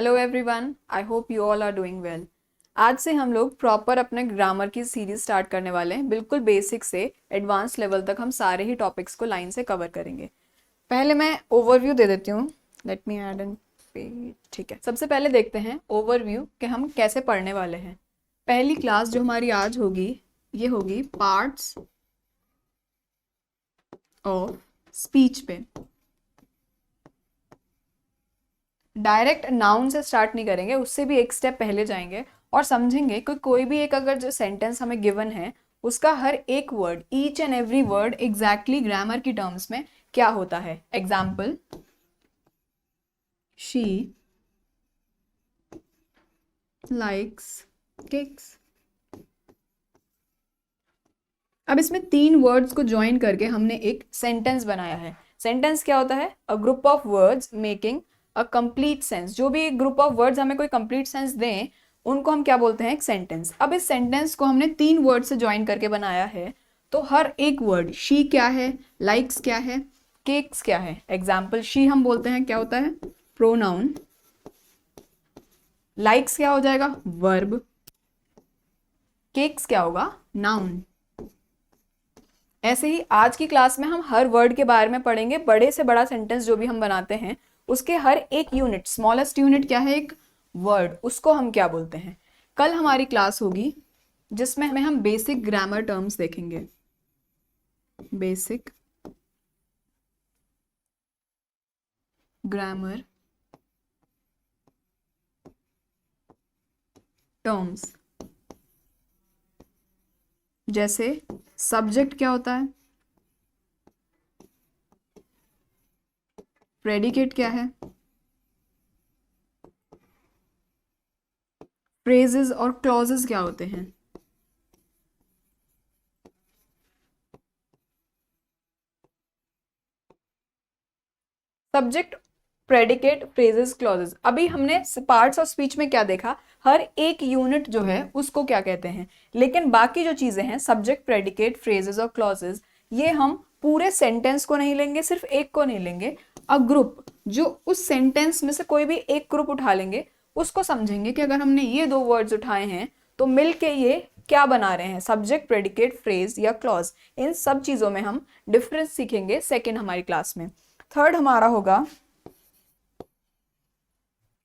Hello everyone, I hope you all are doing well. आज से हम लोग प्रॉपर अपने ग्रामर की सीरीज स्टार्ट करने वाले हैं। बिल्कुल बेसिक से एडवांस लेवल तक हम सारे ही टॉपिक्स को लाइन से कवर करेंगे। पहले मैं ओवरव्यू दे देती हूँ। Let me add N page. ठीक है, सबसे पहले देखते हैं ओवरव्यू कि हम कैसे पढ़ने वाले हैं। पहली क्लास जो हमारी आज होगी ये होगी पार्ट्स ऑफ स्पीच पे। डायरेक्ट नाउन से स्टार्ट नहीं करेंगे, उससे भी एक स्टेप पहले जाएंगे और समझेंगे कि कोई भी एक अगर जो सेंटेंस हमें गिवन है उसका हर एक word, each and every word exactly grammar की टर्म्स में क्या होता है। Example, she likes cakes. अब इसमें तीन वर्ड्स को ज्वाइन करके हमने एक सेंटेंस बनाया है। सेंटेंस क्या होता है? A group of words making a complete sense. जो भी एक ग्रुप ऑफ वर्ड्स हमें कोई कंप्लीट सेंस दें उनको हम क्या बोलते हैं? एक सेंटेंस। अब इस सेंटेंस को हमने तीन वर्ड से ज्वाइन करके बनाया है, तो हर एक वर्ड, शी क्या है, लाइक्स क्या है, केक्स क्या है। एग्जाम्पल, शी हम बोलते हैं क्या होता है? प्रोनाउन। लाइक्स क्या हो जाएगा? वर्ब। केक्स क्या होगा? नाउन। ऐसे ही आज की क्लास में हम हर वर्ड के बारे में पढ़ेंगे। बड़े से बड़ा सेंटेंस जो भी हम बनाते हैं उसके हर एक यूनिट, स्मॉलेस्ट यूनिट क्या है? एक वर्ड, उसको हम क्या बोलते हैं। कल हमारी क्लास होगी जिसमें हम बेसिक ग्रामर टर्म्स देखेंगे। बेसिक ग्रामर टर्म्स, जैसे सब्जेक्ट क्या होता है, प्रेडिकेट क्या है, फ्रेजेस और क्लॉजेस क्या होते हैं। Subject, predicate, phrases, clauses. अभी हमने पार्ट्स ऑफ स्पीच में क्या देखा? हर एक यूनिट जो है उसको क्या कहते हैं। लेकिन बाकी जो चीजें हैं, सब्जेक्ट, प्रेडिकेट, फ्रेजेस और क्लॉजेस, ये हम पूरे सेंटेंस को नहीं लेंगे, सिर्फ एक को नहीं लेंगे। अ ग्रुप, जो उस सेंटेंस में से कोई भी एक ग्रुप उठा लेंगे, उसको समझेंगे कि अगर हमने ये दो वर्ड्स उठाए हैं तो मिलके ये क्या बना रहे हैं, सब्जेक्ट, प्रेडिकेट, फ्रेज या क्लॉज। इन सब चीजों में हम डिफरेंस सीखेंगे सेकेंड हमारी क्लास में। थर्ड हमारा होगा,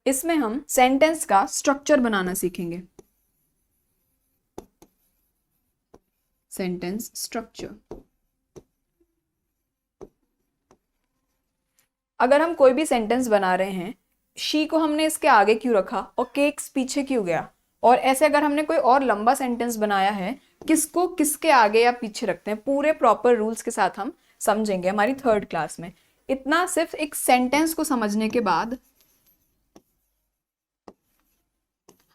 इसमें हम सेंटेंस का स्ट्रक्चर बनाना सीखेंगे। Sentence structure. अगर हम कोई भी सेंटेंस बना रहे हैं, शी को हमने इसके आगे क्यों रखा और केक्स पीछे क्यों गया, और ऐसे अगर हमने कोई और लंबा सेंटेंस बनाया है, किसको किसके आगे या पीछे रखते हैं, पूरे प्रॉपर रूल्स के साथ हम समझेंगे हमारी थर्ड क्लास में। इतना सिर्फ एक सेंटेंस को समझने के बाद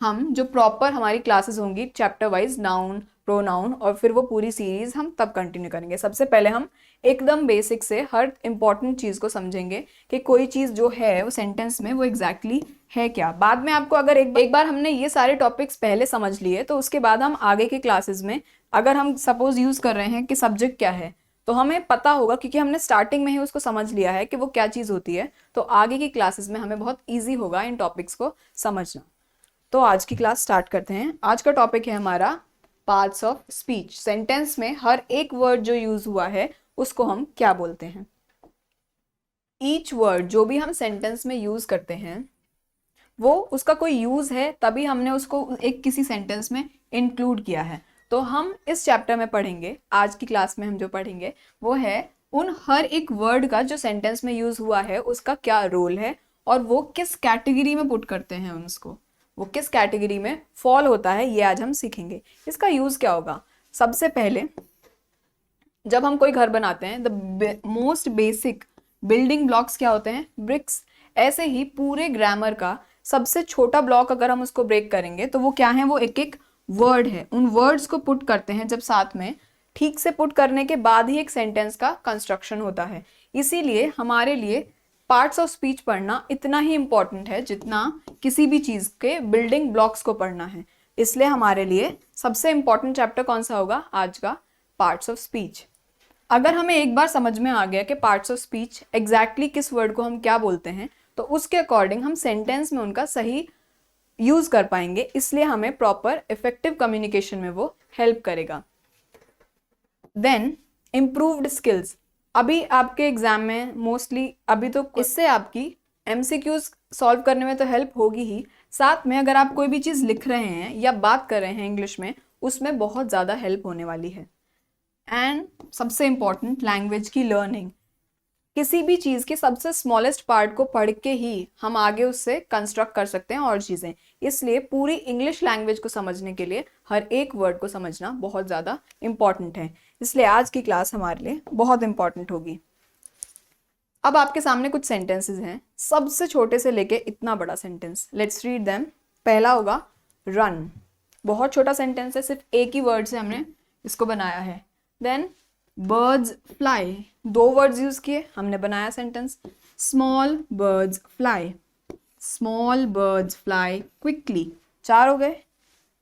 हम जो प्रॉपर हमारी क्लासेस होंगी चैप्टर वाइज, नाउन, प्रोनाउन और फिर वो पूरी सीरीज हम तब कंटिन्यू करेंगे। सबसे पहले हम एकदम बेसिक से हर इंपॉर्टेंट चीज को समझेंगे कि कोई चीज जो है वो सेंटेंस में वो एग्जैक्टली है क्या। बाद में आपको अगर एक बार हमने ये सारे टॉपिक्स पहले समझ लिए तो उसके बाद हम आगे के क्लासेस में अगर हम सपोज यूज कर रहे हैं कि सब्जेक्ट क्या है, तो हमें पता होगा क्योंकि हमने स्टार्टिंग में ही उसको समझ लिया है कि वो क्या चीज होती है, तो आगे की क्लासेस में हमें बहुत ईजी होगा इन टॉपिक्स को समझना। तो आज की क्लास स्टार्ट करते हैं। आज का टॉपिक है हमारा पार्ट्स ऑफ स्पीच। सेंटेंस में हर एक वर्ड जो यूज हुआ है उसको हम क्या बोलते हैं। ईच वर्ड जो भी हम सेंटेंस में यूज करते हैं वो उसका कोई यूज है, तभी हमने उसको एक किसी सेंटेंस में इंक्लूड किया है। तो हम इस चैप्टर में पढ़ेंगे, आज की क्लास में हम जो पढ़ेंगे वो है उन हर एक वर्ड का जो सेंटेंस में यूज हुआ है उसका क्या रोल है और वो किस कैटेगरी में पुट करते हैं उसको, वो किस कैटेगरी में फॉल होता है, ये आज हम सीखेंगे। इसका यूज क्या होगा? सबसे पहले जब हम कोई घर बनाते हैं, the most basic building blocks क्या होते हैं? ब्रिक्स। ऐसे ही पूरे ग्रामर का सबसे छोटा ब्लॉक अगर हम उसको ब्रेक करेंगे तो वो क्या है? वो एक एक वर्ड है। उन वर्ड्स को पुट करते हैं जब साथ में, ठीक से पुट करने के बाद ही एक सेंटेंस का कंस्ट्रक्शन होता है। इसीलिए हमारे लिए पार्ट्स ऑफ स्पीच पढ़ना इतना ही इंपॉर्टेंट है जितना किसी भी चीज के बिल्डिंग ब्लॉक्स को पढ़ना है। इसलिए हमारे लिए सबसे इंपॉर्टेंट चैप्टर कौन सा होगा आज का? Parts of speech. अगर हमें एक बार समझ में आ गया कि पार्ट्स ऑफ स्पीच एग्जैक्टली किस वर्ड को हम क्या बोलते हैं, तो उसके अकॉर्डिंग हम सेंटेंस में उनका सही यूज कर पाएंगे, इसलिए हमें प्रॉपर इफेक्टिव कम्युनिकेशन में वो हेल्प करेगा। देन इम्प्रूव्ड स्किल्स, अभी आपके एग्जाम में मोस्टली अभी तो इससे आपकी एमसीक्यूज सॉल्व करने में तो हेल्प होगी ही, साथ में अगर आप कोई भी चीज़ लिख रहे हैं या बात कर रहे हैं इंग्लिश में, उसमें बहुत ज़्यादा हेल्प होने वाली है। एंड सबसे इम्पॉर्टेंट, लैंग्वेज की लर्निंग, किसी भी चीज़ के सबसे स्मॉलेस्ट पार्ट को पढ़ के ही हम आगे उससे कंस्ट्रक्ट कर सकते हैं और चीज़ें, इसलिए पूरी इंग्लिश लैंग्वेज को समझने के लिए हर एक वर्ड को समझना बहुत ज़्यादा इम्पॉर्टेंट है, इसलिए आज की क्लास हमारे लिए बहुत इम्पॉर्टेंट होगी। अब आपके सामने कुछ सेंटेंसेस हैं, सबसे छोटे से लेके इतना बड़ा सेंटेंस, लेट्स रीड देम। पहला होगा रन, बहुत छोटा सेंटेंस है, सिर्फ एक ही वर्ड से हमने इसको बनाया है। देन बर्ड्स फ्लाई, दो वर्ड्स यूज किए, हमने बनाया sentence. Small birds fly, small birds fly quickly, चार हो गए।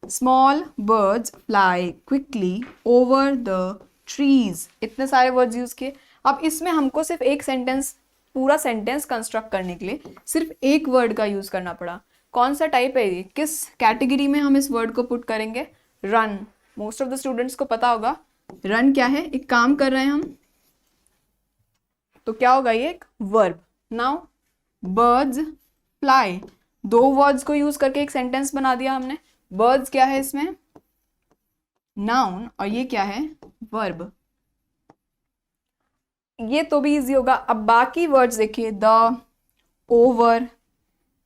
Small birds fly quickly over the trees, इतने सारे वर्ड्स यूज किए। अब इसमें हमको सिर्फ एक सेंटेंस, पूरा सेंटेंस कंस्ट्रक्ट करने के लिए सिर्फ एक वर्ड का यूज करना पड़ा। कौन सा टाइप है ये, किस कैटेगरी में हम इस वर्ड को पुट करेंगे? Run. Most of the students को पता होगा रन क्या है, एक काम कर रहे हैं हम, तो क्या होगा ये, एक वर्ब। नाउ बर्ड्स फ्लाई, दो वर्ड्स को यूज करके एक सेंटेंस बना दिया हमने। बर्ड्स क्या है इसमें, नाउन, और ये क्या है, वर्ब। ये तो भी इजी होगा। अब बाकी वर्ड्स देखिए, द, ओवर,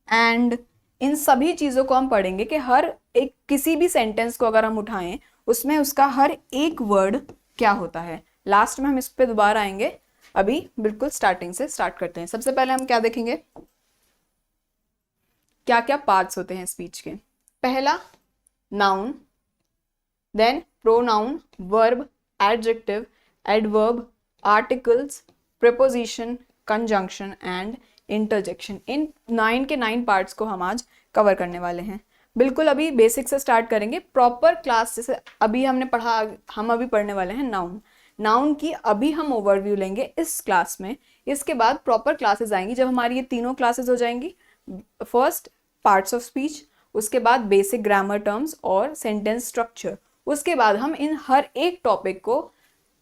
एंड, इन सभी चीजों को हम पढ़ेंगे कि हर एक, किसी भी सेंटेंस को अगर हम उठाएं उसमें उसका हर एक वर्ड क्या होता है। लास्ट में हम इस पे दोबारा आएंगे, अभी बिल्कुल स्टार्टिंग से स्टार्ट करते हैं। सबसे पहले हम क्या देखेंगे, क्या क्या पार्ट्स होते हैं स्पीच के। पहला noun, then pronoun, verb, adjective, adverb, articles, preposition, conjunction and interjection. इन 9 के 9 पार्ट्स को हम आज कवर करने वाले हैं। बिल्कुल अभी बेसिक से स्टार्ट करेंगे, प्रॉपर क्लास जैसे अभी हमने पढ़ा, हम अभी पढ़ने वाले हैं नाउन। नाउन की अभी हम ओवरव्यू लेंगे इस क्लास में, इसके बाद प्रॉपर क्लासेस आएंगी जब हमारी ये तीनों क्लासेस हो जाएंगी। फर्स्ट पार्ट्स ऑफ स्पीच, उसके बाद बेसिक ग्रामर टर्म्स और सेंटेंस स्ट्रक्चर, उसके बाद हम इन हर एक टॉपिक को,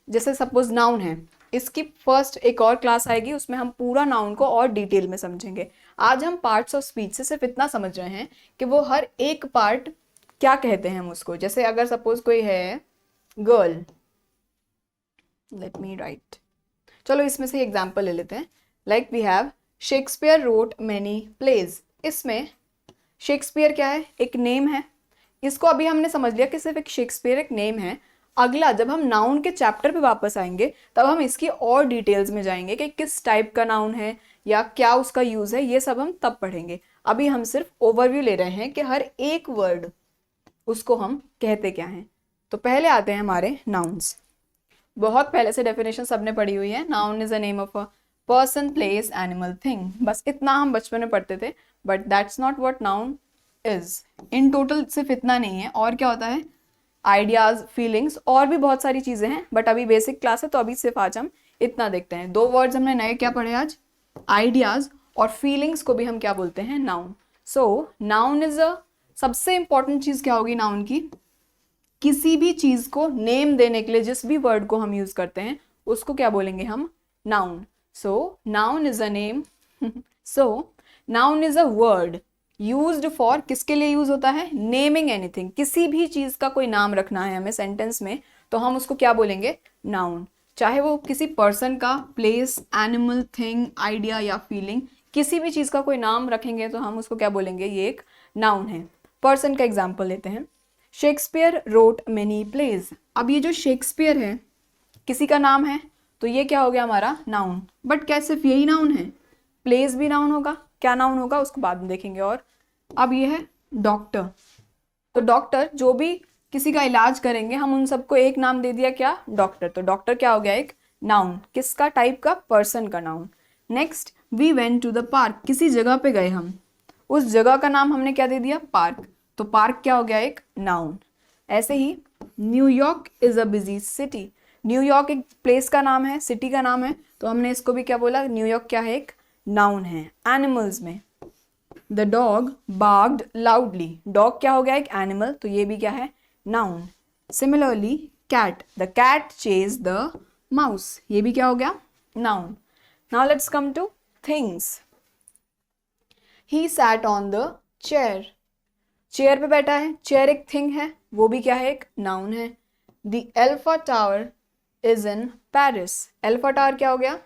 जैसे सपोज नाउन है, इसकी फर्स्ट एक और क्लास आएगी, उसमें हम पूरा नाउन को और डिटेल में समझेंगे। आज हम पार्ट्स ऑफ स्पीच से सिर्फ इतना समझ रहे हैं कि वो हर एक पार्ट क्या कहते हैं हम उसको। जैसे अगर सपोज कोई है गर्ल, लेट मी राइट, चलो इसमें से एग्जाम्पल ले लेते हैं। Like we have Shakespeare wrote many plays, इसमें शेक्सपियर क्या है, एक नेम है। इसको अभी हमने समझ लिया कि सिर्फ एक शेक्सपियर एक नेम है। अगला जब हम नाउन के चैप्टर पे वापस आएंगे तब हम इसकी और डिटेल्स में जाएंगे कि किस टाइप का नाउन है या क्या उसका यूज है, ये सब हम तब पढ़ेंगे। अभी हम सिर्फ ओवरव्यू ले रहे हैं कि हर एक वर्ड उसको हम कहते क्या हैं। तो पहले आते हैं हमारे नाउन्स। बहुत पहले से डेफिनेशन सबने पढ़ी हुई है, noun is a name of a person, place, animal, thing, बस इतना हम बचपन में पढ़ते थे, but that's not what noun is. In total सिर्फ इतना नहीं है, और क्या होता है, आइडियाज, फीलिंग्स, और भी बहुत सारी चीजें हैं, बट अभी बेसिक क्लास है तो अभी सिर्फ आज हम इतना देखते हैं। दो वर्ड्स हमने नए क्या पढ़े आज, आइडियाज और फीलिंग्स को भी हम क्या बोलते हैं, noun. So noun is a, सबसे इंपॉर्टेंट चीज क्या होगी नाउन की, किसी भी चीज को नेम देने के लिए जिस भी वर्ड को हम यूज करते हैं उसको क्या बोलेंगे हम, noun. So noun is a name, so noun is a word used for, किसके लिए यूज होता है, नेमिंग एनीथिंग, किसी भी चीज का कोई नाम रखना है हमें सेंटेंस में तो हम उसको क्या बोलेंगे, नाउन। चाहे वो किसी पर्सन का, प्लेस, एनिमल, थिंग, आइडिया या फीलिंग, किसी भी चीज का कोई नाम रखेंगे तो हम उसको क्या बोलेंगे, ये एक नाउन है। पर्सन का एग्जाम्पल लेते हैं, शेक्सपियर रोट मेनी प्लेज। अब ये जो शेक्सपियर है किसी का नाम है तो ये क्या हो गया हमारा, नाउन। बट क्या सिर्फ यही नाउन है, प्लेस भी नाउन होगा, क्या नाउन होगा उसको बाद में देखेंगे। और अब ये है डॉक्टर, तो डॉक्टर जो भी किसी का इलाज करेंगे हम उन सबको एक नाम दे दिया, क्या, डॉक्टर। तो डॉक्टर क्या हो गया, एक नाउन, किसका टाइप का, पर्सन का noun. Next, we went to the park, किसी जगह पे गए हम, उस जगह का नाम हमने क्या दे दिया, पार्क, तो पार्क क्या हो गया, एक नाउन। ऐसे ही New York is a busy city, New York एक प्लेस का नाम है, सिटी का नाम है, तो हमने इसको भी क्या बोला, न्यूयॉर्क क्या है, एक नाउन है। एनिमल्स में द डॉग बार्क्ड लाउडली, डॉग क्या हो गया, एक एनिमल, तो ये भी क्या है, noun. Similarly cat, the cat chase the mouse, ये भी क्या हो गया, noun. Now let's come to things. He sat on the chair, chair पे बैठा है, चेयर एक थिंग है, वो भी क्या है, एक नाउन है। The alpha tower is in Paris, alpha tower क्या हो गया,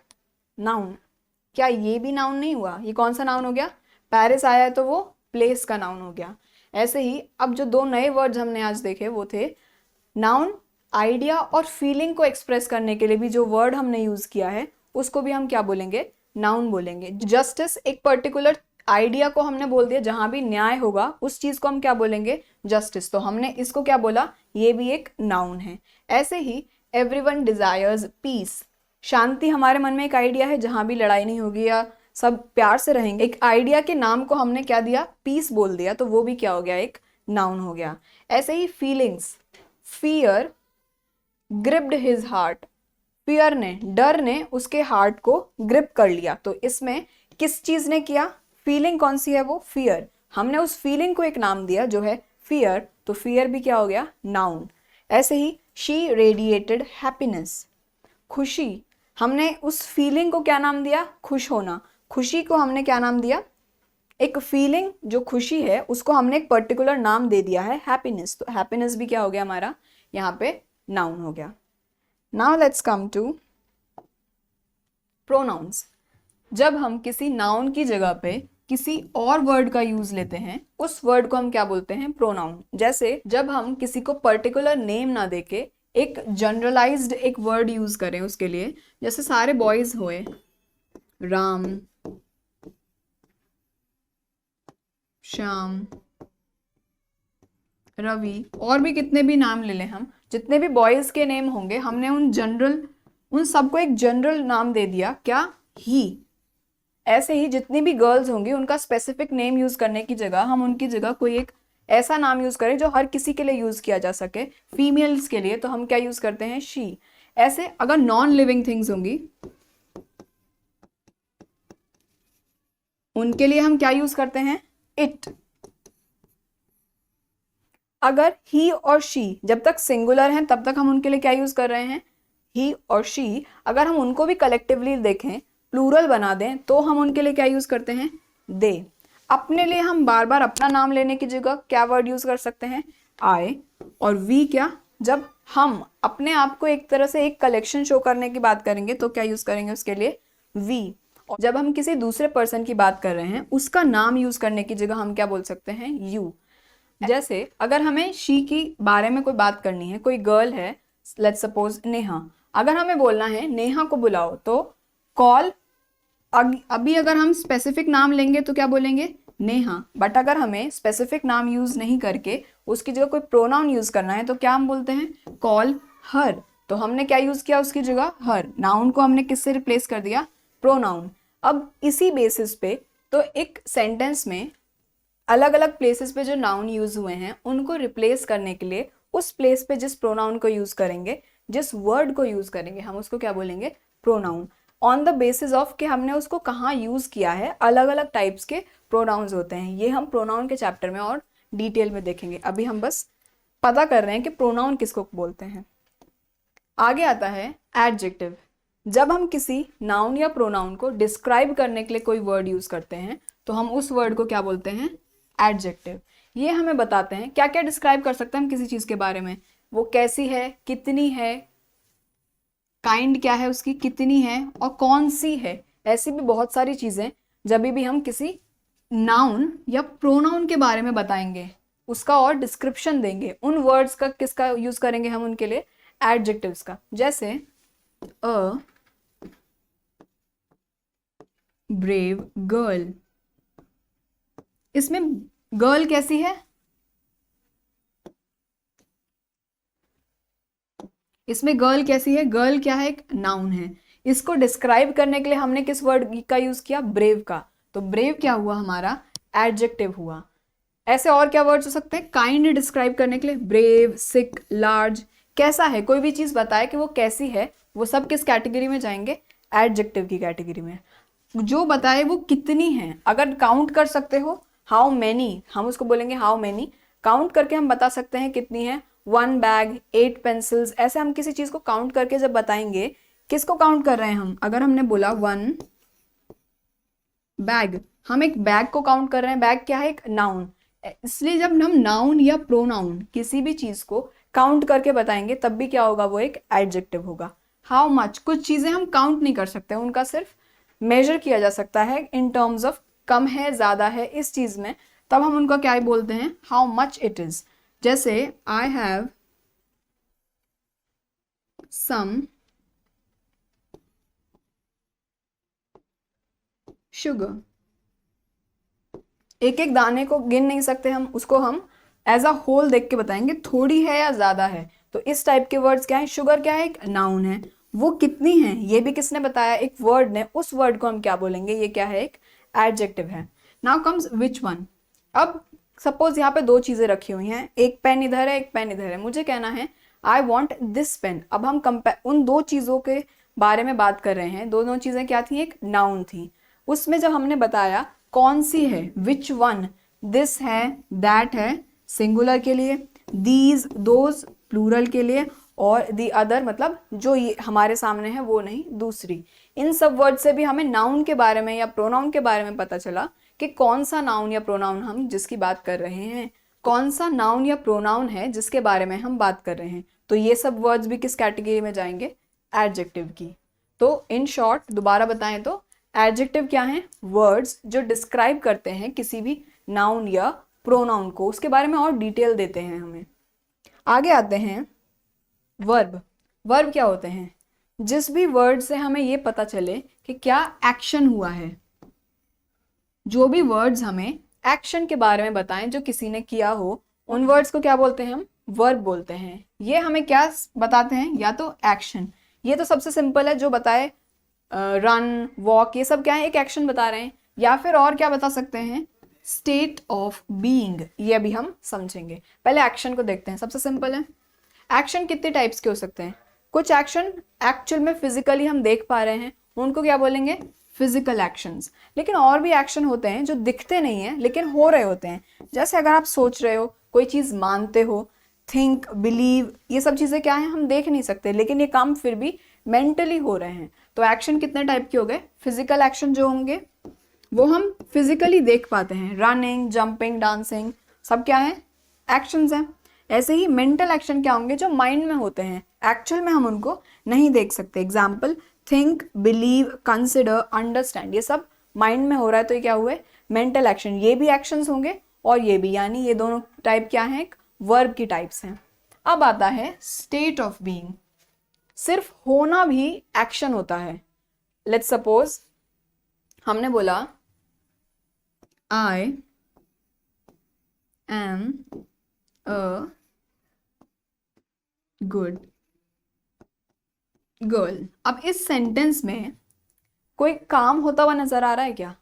नाउन। क्या ये भी नाउन नहीं हुआ, ये कौन सा नाउन हो गया, पेरिस आया है तो वो प्लेस का नाउन हो गया। ऐसे ही अब जो दो नए वर्ड्स हमने आज देखे वो थे नाउन, आइडिया और फीलिंग को एक्सप्रेस करने के लिए भी जो वर्ड हमने यूज किया है उसको भी हम क्या बोलेंगे, नाउन बोलेंगे। जस्टिस, एक पर्टिकुलर आइडिया को हमने बोल दिया, जहां भी न्याय होगा उस चीज को हम क्या बोलेंगे, जस्टिस, तो हमने इसको क्या बोला, ये भी एक नाउन है। ऐसे ही एवरीवन डिजायर्स पीस, शांति हमारे मन में एक आइडिया है, जहां भी लड़ाई नहीं होगी या सब प्यार से रहेंगे, एक आइडिया के नाम को हमने क्या दिया, पीस बोल दिया, तो वो भी क्या हो गया, एक नाउन हो गया। ऐसे ही feelings, fear gripped his heart, fear ने, डर ने उसके हार्ट को ग्रिप कर लिया, तो इसमें किस चीज ने किया, फीलिंग कौन सी है, वो फियर, हमने उस फीलिंग को एक नाम दिया जो है फियर, तो फियर भी क्या हो गया, नाउन। ऐसे ही शी रेडिएटेड हैप्पीनेस, खुशी, हमने उस फीलिंग को क्या नाम दिया, खुश होना, खुशी को हमने क्या नाम दिया, एक फीलिंग जो खुशी है उसको हमने एक पर्टिकुलर नाम दे दिया है, हैप्पीनेस, तो हैप्पीनेस भी क्या हो गया हमारा यहाँ पे नाउन हो गया। Now let's come to pronouns. जब हम किसी नाउन की जगह पे किसी और वर्ड का यूज लेते हैं उस वर्ड को हम क्या बोलते हैं, प्रोनाउन। जैसे जब हम किसी को पर्टिकुलर नेम ना देके एक जनरलाइज्ड एक वर्ड यूज करें उसके लिए, जैसे सारे बॉयज हुए, राम, श्याम, रवि, और भी कितने भी नाम ले लें हम, जितने भी बॉयज के नेम होंगे हमने उन सबको एक जनरल नाम दे दिया, क्या, ही। ऐसे ही जितनी भी गर्ल्स होंगी उनका स्पेसिफिक नेम यूज करने की जगह हम उनकी जगह कोई एक ऐसा नाम यूज करें जो हर किसी के लिए यूज किया जा सके, फीमेल्स के लिए तो हम क्या यूज करते हैं, शी। ऐसे अगर नॉन लिविंग थिंग्स होंगी उनके लिए हम क्या यूज करते हैं, इट। अगर ही और शी जब तक सिंगुलर हैं तब तक हम उनके लिए क्या यूज कर रहे हैं, ही और शी। अगर हम उनको भी कलेक्टिवली देखें, प्लूरल बना दें, तो हम उनके लिए क्या यूज करते हैं, दे। अपने लिए हम बार बार अपना नाम लेने की जगह क्या वर्ड यूज कर सकते हैं, आई। और वी क्या, जब हम अपने आप को एक तरह से एक कलेक्शन शो करने की बात करेंगे तो क्या यूज करेंगे उसके लिए, वी। और जब हम किसी दूसरे पर्सन की बात कर रहे हैं उसका नाम यूज करने की जगह हम क्या बोल सकते हैं, यू। जैसे अगर हमें शी की बारे में कोई बात करनी है, कोई गर्ल है, लेट्स सपोज नेहा, अगर हमें बोलना है नेहा को बुलाओ तो कॉल, अभी अगर हम स्पेसिफिक नाम लेंगे तो क्या बोलेंगे, नेहा। बट अगर हमें स्पेसिफिक नाम यूज नहीं करके उसकी जगह कोई प्रोनाउन यूज करना है तो क्या हम बोलते हैं, कॉल हर। तो हमने क्या यूज किया उसकी जगह, हर। नाउन को हमने किससे रिप्लेस कर दिया, प्रोनाउन। अब इसी बेसिस पे तो एक सेंटेंस में अलग अलग प्लेसेस पे जो नाउन यूज हुए हैं उनको रिप्लेस करने के लिए उस प्लेस पे जिस प्रोनाउन को यूज करेंगे, जिस वर्ड को यूज करेंगे, हम उसको क्या बोलेंगे, pronoun. On the basis of कि हमने उसको कहाँ यूज किया है, अलग अलग टाइप्स के प्रोनाउंस होते हैं। ये हम प्रोनाउन के चैप्टर में और डिटेल में देखेंगे, अभी हम बस पता कर रहे हैं कि प्रोनाउन किसको बोलते हैं। आगे आता है एडजेक्टिव। जब हम किसी नाउन या प्रोनाउन को डिस्क्राइब करने के लिए कोई वर्ड यूज करते हैं तो हम उस वर्ड को क्या बोलते हैं, एडजेक्टिव। ये हमें बताते हैं क्या क्या डिस्क्राइब कर सकते हैं हम किसी चीज के बारे में, वो कैसी है, कितनी है, काइंड क्या है उसकी, कितनी है और कौन सी है। ऐसी भी बहुत सारी चीजें जब भी हम किसी नाउन या प्रोनाउन के बारे में बताएंगे, उसका और डिस्क्रिप्शन देंगे, उन वर्ड्स का किसका यूज करेंगे हम उनके लिए, एडजेक्टिव्स का। जैसे अ ब्रेव गर्ल, इसमें गर्ल कैसी है, इसमें गर्ल कैसी है, गर्ल क्या है, एक नाउन है। इसको डिस्क्राइब करने के लिए हमने किस वर्ड का यूज किया, ब्रेव का। तो ब्रेव क्या हुआ हमारा, एडजेक्टिव हुआ। ऐसे और क्या वर्ड्स हो सकते हैं, काइंड डिस्क्राइब करने के लिए ब्रेव, सिक, लार्ज, कैसा है, कोई भी चीज बताए कि वो कैसी है, वो सब किस कैटेगरी में जाएंगे, एडजेक्टिव की कैटेगरी में। जो बताए वो कितनी है। अगर काउंट कर सकते हो, हाउ मैनी, हम उसको बोलेंगे हाउ मैनी, काउंट करके हम बता सकते हैं कितनी है। 1 बैग, 8 पेंसिल्स, ऐसे हम किसी चीज को काउंट करके जब बताएंगे, किसको काउंट कर रहे हैं हम? अगर हमने बोला 1 बैग, हम एक बैग को काउंट कर रहे हैं। बैग क्या है? एक नाउन। इसलिए जब हम नाउन या प्रोनाउन किसी भी चीज को काउंट करके बताएंगे तब भी क्या होगा? वो एक एडजेक्टिव होगा। हाउ मच, कुछ चीजें हम काउंट नहीं कर सकते, उनका सिर्फ मेजर किया जा सकता है इन टर्म्स ऑफ कम है, ज्यादा है इस चीज में, तब हम उनका क्या ही बोलते हैं? How much it is. जैसे आई हैव सम शुगर, एक एक दाने को गिन नहीं सकते हम, उसको हम एज अ होल देख के बताएंगे थोड़ी है या ज्यादा है। तो इस टाइप के वर्ड्स क्या है? शुगर क्या है? एक नाउन है। वो कितनी है ये भी किसने बताया? एक वर्ड ने। उस वर्ड को हम क्या बोलेंगे? ये क्या है? एक एडजेक्टिव है। Now comes which one. अब सपोज यहाँ पे दो चीजें रखी हुई हैं, एक पेन इधर है, एक पेन इधर है, मुझे कहना है आई वॉन्ट दिस पेन। अब हम उन दो चीजों के बारे में बात कर रहे हैं। दोनों चीजें क्या थी? एक नाउन थी। उसमें जब हमने बताया कौन सी है, विच वन, दिस है, दैट है सिंगुलर के लिए, दीज दोज प्लूरल के लिए, और दी अदर मतलब जो ये हमारे सामने है वो नहीं, दूसरी। इन सब वर्ड से भी हमें नाउन के बारे में या प्रोनाउन के बारे में पता चला कि कौन सा नाउन या प्रोनाउन हम जिसकी बात कर रहे हैं, कौन सा नाउन या प्रोनाउन है जिसके बारे में हम बात कर रहे हैं। तो ये सब वर्ड्स भी किस कैटेगरी में जाएंगे? एडजेक्टिव की। तो इन शॉर्ट दोबारा बताएं तो एडजेक्टिव क्या है? वर्ड्स जो डिस्क्राइब करते हैं किसी भी नाउन या प्रोनाउन को, उसके बारे में और डिटेल देते हैं हमें। आगे आते हैं वर्ब। वर्ब क्या होते हैं? जिस भी वर्ड से हमें ये पता चले कि क्या एक्शन हुआ है। जो भी वर्ड्स हमें एक्शन के बारे में बताएं जो किसी ने किया हो, उन वर्ड्स को क्या बोलते हैं? हम वर्ब बोलते हैं। ये हमें क्या बताते हैं? या तो एक्शन, ये तो सबसे सिंपल है, जो बताए रन, वॉक, ये सब क्या है? एक एक्शन बता रहे हैं। या फिर और क्या बता सकते हैं? स्टेट ऑफ बीइंग, ये अभी हम समझेंगे। पहले एक्शन को देखते हैं, सबसे सिंपल है। एक्शन कितने टाइप्स के हो सकते हैं? कुछ एक्शन एक्चुअल में फिजिकली हम देख पा रहे हैं, उनको क्या बोलेंगे? Physical actions. लेकिन और भी एक्शन होते हैं जो दिखते नहीं है लेकिन हो रहे होते हैं। जैसे अगर आप सोच रहे हो, कोई चीज मानते हो, थिंक, बिलीव, ये सब चीजें क्या है? हम देख नहीं सकते लेकिन ये काम फिर भी मेंटली हो रहे हैं। तो एक्शन कितने टाइप के हो गए? फिजिकल एक्शन जो होंगे वो हम फिजिकली देख पाते हैं, रनिंग, जंपिंग, डांसिंग, सब क्या है? एक्शंस हैं। ऐसे ही मेंटल एक्शन क्या होंगे? जो माइंड में होते हैं, एक्चुअल में हम उनको नहीं देख सकते। Example, think, believe, consider, understand, ये सब माइंड में हो रहा है तो ये क्या हुए? Mental action. ये भी एक्शंस होंगे और ये भी, यानी ये दोनों टाइप क्या है? वर्ब की टाइप्स हैं। अब आता है स्टेट ऑफ बीइंग। सिर्फ होना भी एक्शन होता है। लेट्स सपोज हमने बोला आई एम अ गुड गर्ल। अब इस सेंटेंस में कोई काम होता हुआ नजर आ रहा है क्या?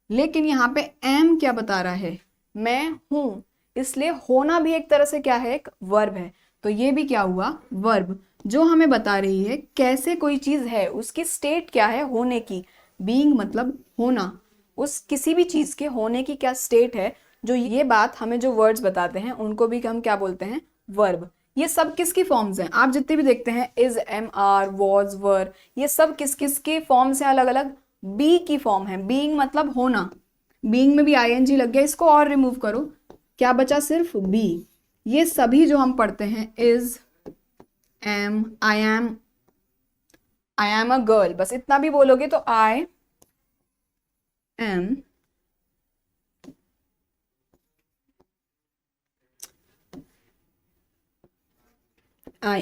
लेकिन यहाँ पे एम क्या बता रहा है? मैं हूं। इसलिए होना भी एक तरह से क्या है? एक वर्ब है। तो ये भी क्या हुआ? वर्ब, जो हमें बता रही है कैसे कोई चीज है, उसकी स्टेट क्या है? होने की। बीइंग मतलब होना, उस किसी भी चीज के होने की क्या स्टेट है, जो ये बात हमें जो वर्ड्स बताते हैं उनको भी हम क्या बोलते हैं? वर्ब। ये सब किसकी फॉर्म्स हैं? आप जितने भी देखते हैं इज, एम, आर, वॉज, वर, ये सब किस किस के फॉर्म्स हैं? अलग अलग बी की फॉर्म है। बीइंग मतलब होना, बीइंग में भी आईएनजी लग गया, इसको और रिमूव करो, क्या बचा? सिर्फ बी। ये सभी जो हम पढ़ते हैं is, am, I am a girl, बस इतना भी बोलोगे तो आई एम अ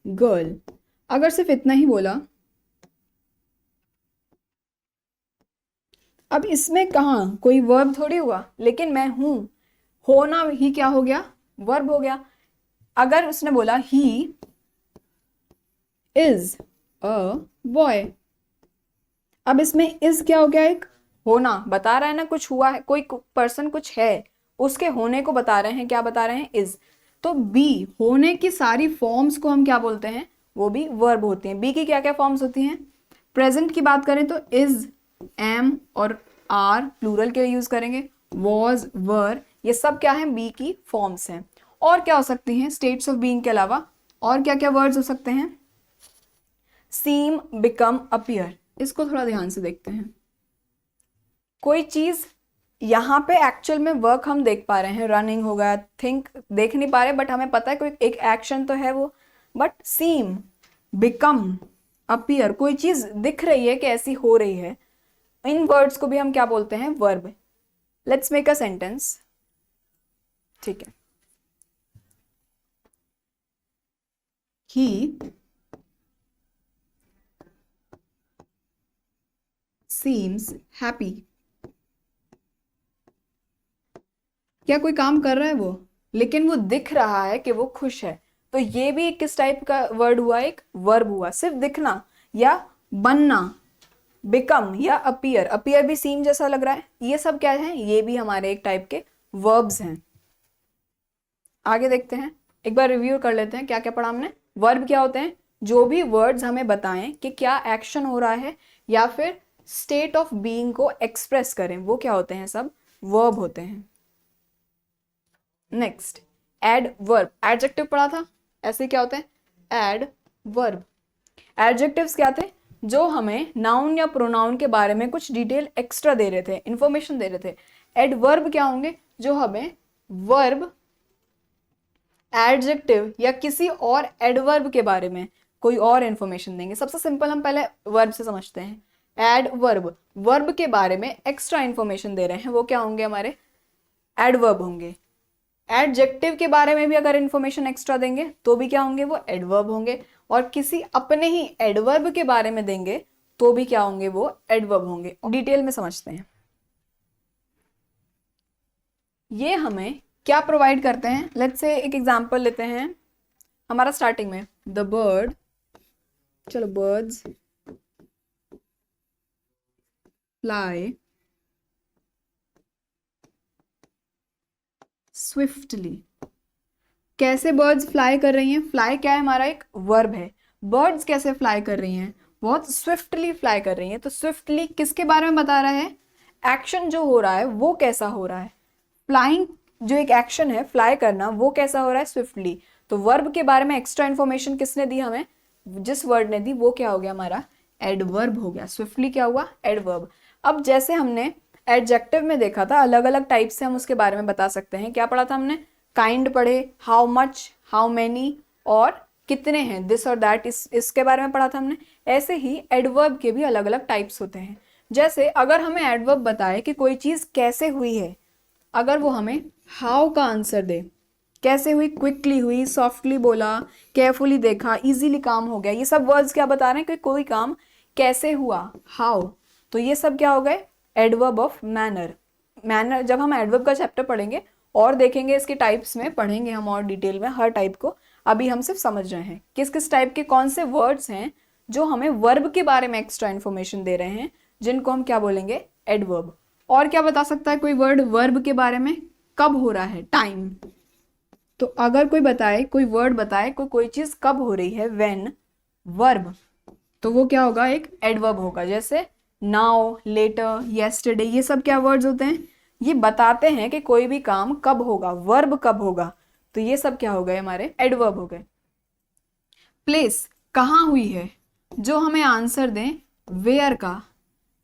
गर्ल। अगर सिर्फ इतना ही बोला, अब इसमें कहाँ कोई वर्ब थोड़ी हुआ, लेकिन मैं हूं, होना ही क्या हो गया? वर्ब हो गया। अगर उसने बोला ही इज अ बॉय, अब इसमें इज क्या हो गया? एक होना बता रहा है ना, कुछ हुआ है, कोई पर्सन कुछ है, उसके होने को बता रहे हैं। क्या बता रहे हैं? इज। तो बी, होने की सारी फॉर्म्स को हम क्या बोलते हैं? वो भी वर्ब होती हैं। बी की क्या क्या फॉर्म्स होती हैं? प्रेजेंट की बात करें तो इज, एम और आर प्लूरल के लिए यूज करेंगे, वॉज, वर, ये सब क्या है, बी की फॉर्म्स हैं। और क्या हो सकती हैं स्टेट्स ऑफ बीइंग के अलावा, और क्या क्या वर्ड्स हो सकते हैं, सीम, बिकम, अपीयर। इसको थोड़ा ध्यान से देखते हैं। कोई चीज यहाँ पे एक्चुअल में वर्क हम देख पा रहे हैं, रनिंग हो गया, थिंक देख नहीं पा रहे बट हमें पता है कोई एक एक्शन तो है वो, बट सीम, बिकम, अपीयर, कोई चीज दिख रही है कि ऐसी हो रही है, इन वर्ड्स को भी हम क्या बोलते हैं, verb. Let's make a sentence. ठीक है, ही सीम्स हैप्पी। क्या कोई काम कर रहा है वो, लेकिन वो दिख रहा है कि वो खुश है, तो ये भी किस टाइप का वर्ड हुआ, एक वर्ब हुआ। सिर्फ दिखना या बनना, बिकम या अपीयर, अपीयर भी सीम जैसा लग रहा है, ये सब क्या है, ये भी हमारे एक टाइप के वर्ब्स हैं। आगे देखते हैं, एक बार रिव्यू कर लेते हैं क्या क्या पढ़ा हमने। वर्ब क्या होते हैं, जो भी वर्ड्स हमें बताएं कि क्या एक्शन हो रहा है या फिर स्टेट ऑफ बीइंग को एक्सप्रेस करें, वो क्या होते हैं, सब वर्ब होते हैं। नेक्स्ट, एडवर्ब, एडजेक्टिव पढ़ा था, ऐसे क्या होते हैं, एडवर्ब। एडजेक्टिव्स क्या थे, जो हमें नाउन या प्रोनाउन के बारे में कुछ डिटेल एक्स्ट्रा दे रहे थे, इंफॉर्मेशन दे रहे थे। एडवर्ब क्या होंगे, जो हमें वर्ब, एडजेक्टिव या किसी और एडवर्ब के बारे में कोई और इंफॉर्मेशन देंगे। सबसे सिंपल हम पहले वर्ब से समझते हैं। एडवर्ब, वर्ब के बारे में एक्स्ट्रा इंफॉर्मेशन दे रहे हैं, वो क्या होंगे, हमारे एडवर्ब होंगे। एडजेक्टिव के बारे में भी अगर इंफॉर्मेशन एक्स्ट्रा देंगे तो भी क्या होंगे, वो एडवर्ब होंगे। और किसी अपने ही एडवर्ब के बारे में देंगे तो भी क्या होंगे, वो एडवर्ब होंगे। डिटेल में समझते हैं, ये हमें क्या प्रोवाइड करते हैं। लेट्स से एक एग्जांपल लेते हैं हमारा स्टार्टिंग में, द बर्ड, चलो बर्ड्स फ्लाई स्विफ्टली। कैसे बर्ड्स फ्लाई कर रही हैं, फ्लाई क्या है, हमारा एक वर्ब है। बर्ड्स कैसे फ्लाई कर रही हैं, बहुत स्विफ्टली फ्लाई कर रही हैं। तो स्विफ्टली किसके बारे में बता रहा है, एक्शन जो हो रहा है वो कैसा हो रहा है। फ्लाइंग जो एक एक्शन है, फ्लाई करना, वो कैसा हो रहा है, स्विफ्टली। तो वर्ब के बारे में एक्स्ट्रा इंफॉर्मेशन किसने दी हमें, जिस वर्ड ने दी, वो क्या हो गया, हमारा एडवर्ब हो गया। स्विफ्टली क्या हुआ, एडवर्ब। अब जैसे हमने एडजेक्टिव में देखा था, अलग अलग टाइप से हम उसके बारे में बता सकते हैं। क्या पढ़ा था हमने, काइंड पढ़े, हाउ मच, हाउ मैनी, और कितने हैं, दिस और दैट, इसके बारे में पढ़ा था हमने। ऐसे ही एडवर्ब के भी अलग अलग टाइप्स होते हैं। जैसे अगर हमें एडवर्ब बताए कि कोई चीज़ कैसे हुई है, अगर वो हमें हाउ का आंसर दे, कैसे हुई, क्विकली हुई, सॉफ्टली बोला, केयरफुली देखा, इजीली काम हो गया, ये सब वर्ड्स क्या बता रहे हैं कि कोई काम कैसे हुआ, हाउ। तो ये सब क्या हो गए, एडवर्ब ऑफ मैनर। मैनर, जब हम एडवर्ब का चैप्टर पढ़ेंगे और देखेंगे इसके टाइप्स में, पढ़ेंगे हम और डिटेल में हर टाइप को। अभी हम सिर्फ समझ रहे हैं किस किस टाइप के कौन से वर्ड्स हैं जो हमें वर्ब के बारे में एक्स्ट्रा इन्फॉर्मेशन दे रहे हैं, जिनको हम क्या बोलेंगे, एडवर्ब। और क्या बता सकता है कोई वर्ड वर्ब के बारे में, कब हो रहा है, टाइम। तो अगर कोई बताए, कोई वर्ड बताए कोई चीज कब हो रही है, व्हेन, वर्ब, तो वो क्या होगा, एक एडवर्ब होगा। जैसे नाउ, लेटर, येस्टरडे, ये सब क्या वर्ड्स होते हैं, ये बताते हैं कि कोई भी काम कब होगा, वर्ब कब होगा। तो ये सब क्या हो गए, हमारे एडवर्ब हो गए। प्लेस, कहाँ हुई है, जो हमें आंसर दें वेयर का,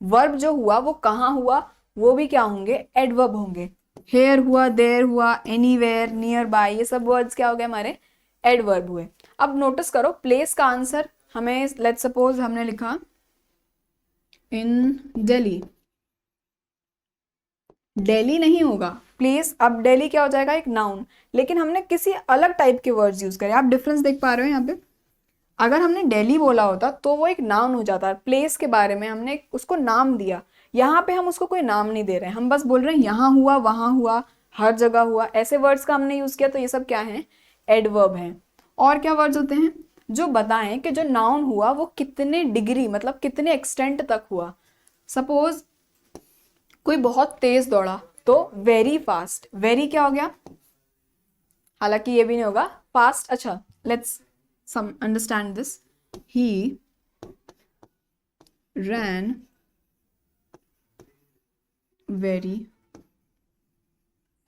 वर्ब जो हुआ वो कहाँ हुआ, वो भी क्या होंगे, एडवर्ब होंगे। हेयर हुआ, देयर हुआ, एनीवेयर, नियर बाय, ये सब वर्ड्स क्या हो गए, हमारे एडवर्ब हुए। अब नोटिस करो, प्लेस का आंसर हमें, लेट्स सपोज हमने लिखा इन दिल्ली, दिल्ली नहीं होगा प्लेस। अब दिल्ली क्या हो जाएगा, एक नाउन, लेकिन हमने किसी अलग टाइप के वर्ड्स यूज करे। आप डिफरेंस देख पा रहे हो यहाँ पे, अगर हमने दिल्ली बोला होता तो वो एक नाउन हो जाता है। प्लेस के बारे में हमने उसको नाम दिया, यहाँ पे हम उसको कोई नाम नहीं दे रहे हैं, हम बस बोल रहे हैं यहाँ हुआ, वहाँ हुआ, हर जगह हुआ, ऐसे वर्ड्स का हमने यूज किया। तो ये सब क्या है, एडवर्ब हैं। और क्या वर्ड्स होते हैं, जो बताएं कि जो नाउन हुआ वो कितने डिग्री, मतलब कितने एक्सटेंट तक हुआ। सपोज कोई बहुत तेज दौड़ा तो वेरी फास्ट, वेरी क्या हो गया, हालांकि ये भी नहीं होगा, फास्ट। अच्छा, let's understand this. He ran very